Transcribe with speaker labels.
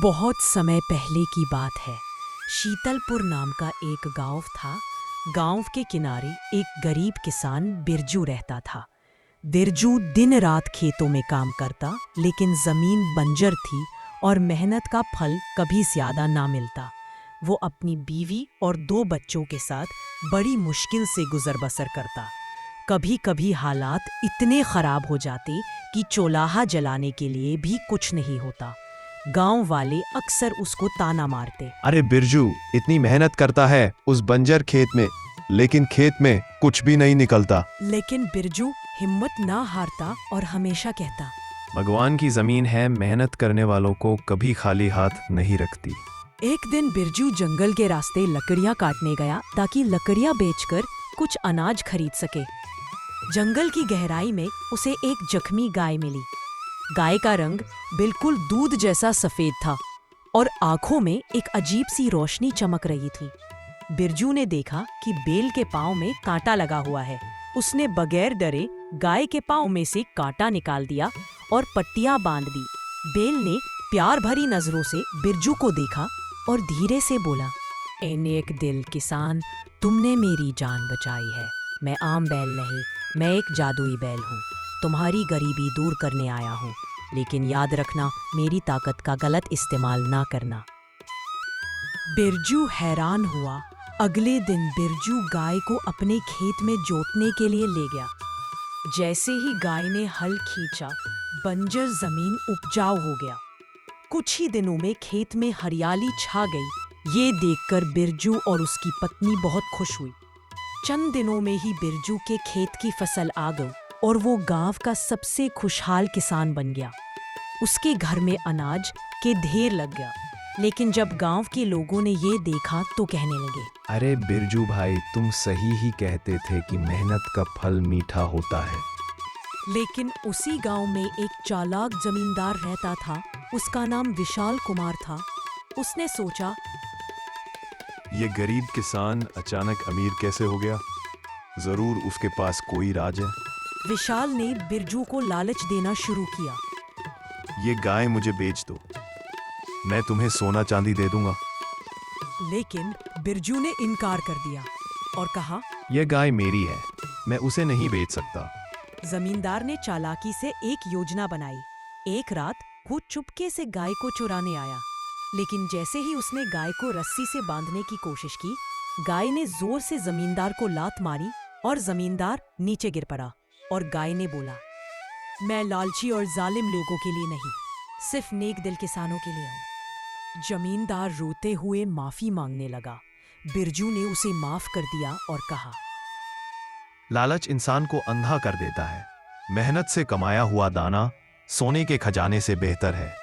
Speaker 1: बहुत समय पहले की बात है। शीतलपुर नाम का एक गांव था। गांव के किनारे एक गरीब किसान बिरजू रहता था। बिरजू दिन रात खेतों में काम करता, लेकिन जमीन बंजर थी और मेहनत का फल कभी ज्यादा ना मिलता। वो अपनी बीवी और 2 बच्चों के साथ बड़ी मुश्किल से गुजर बसर करता। कभी कभी हालात इतने खराब हो जाते कि चूल्हा जलाने के लिए भी कुछ नहीं होता। गांव वाले अक्सर उसको ताना मारते।
Speaker 2: अरे बिरजू, इतनी मेहनत करता है उस बंजर खेत में, लेकिन खेत में कुछ भी नहीं निकलता।
Speaker 1: लेकिन बिरजू हिम्मत ना हारता और हमेशा कहता,
Speaker 2: भगवान की जमीन है, मेहनत करने वालों को कभी खाली हाथ नहीं रखती।
Speaker 1: एक दिन बिरजू जंगल के रास्ते लकड़ियां काटने गया ताकि लकड़ियां बेचकर कुछ अनाज खरीद सके। जंगल की गहराई में उसे एक जख्मी गाय मिली। गाय का रंग बिल्कुल दूध जैसा सफेद था और आंखों में एक अजीब सी रोशनी चमक रही थी। बिरजू ने देखा कि बेल के पांव में कांटा लगा हुआ है। उसने बगैर डरे गाय के पांव में से कांटा निकाल दिया और पट्टियां बांध दी। बेल ने प्यार भरी नजरों से बिरजू को देखा और धीरे से बोला, "ए नेक दिल किसान, तुमने मेरी जान बचाई है। मैं आम बैल नहीं, मैं एक जादुई बैल हूँ। तुम्हारी गरीबी दूर करने आया हूँ, लेकिन याद रखना, मेरी ताकत का गलत इस्तेमाल ना करना।" बिरजू हैरान हुआ। अगले दिन बिरजू गाय को अपने खेत में जोतने के लिए ले गया। जैसे ही गाय ने हल खींचा, बंजर जमीन उपजाऊ हो गया। कुछ ही दिनों में खेत में हरियाली छा गई। ये देखकर बिरजू और उसकी पत्नी बहुत खुश हुई। चंद दिनों में ही बिरजू के खेत की फसल आ गई और वो गांव का सबसे खुशहाल किसान बन गया। उसके घर में अनाज के ढेर लग गया। लेकिन जब गांव के लोगों ने ये देखा तो कहने लगे,
Speaker 2: अरे बिरजू भाई, तुम सही ही कहते थे कि मेहनत का फल मीठा होता है।
Speaker 1: लेकिन उसी गांव में एक चालाक जमींदार रहता था। उसका नाम विशाल कुमार था। उसने सोचा,
Speaker 2: ये गरीब किसान अचानक अमीर कैसे हो गया? जरूर उसके पास कोई राज है।
Speaker 1: विशाल ने बिरजू को लालच देना शुरू किया।
Speaker 2: ये गाय मुझे बेच दो, मैं तुम्हें सोना चांदी दे दूंगा।
Speaker 1: लेकिन बिरजू ने इनकार कर दिया और कहा,
Speaker 2: यह गाय मेरी है, मैं उसे नहीं बेच सकता।
Speaker 1: जमींदार ने चालाकी से एक योजना बनाई। एक रात वो चुपके से गाय को चुराने आया। लेकिन जैसे ही उसने गाय को रस्सी से बांधने की कोशिश की, गाय ने जोर से जमींदार को लात मारी और जमींदार नीचे गिर पड़ा। और गाय ने बोला, "मैं लालची और जालिम लोगों के लिए नहीं, सिर्फ नेक दिल किसानों के लिए हूँ।" जमींदार रोते हुए माफी मांगने लगा। बिरजू ने उसे माफ कर दिया और कहा,
Speaker 2: लालच इंसान को अंधा कर देता है। मेहनत से कमाया हुआ दाना सोने के खजाने से बेहतर है।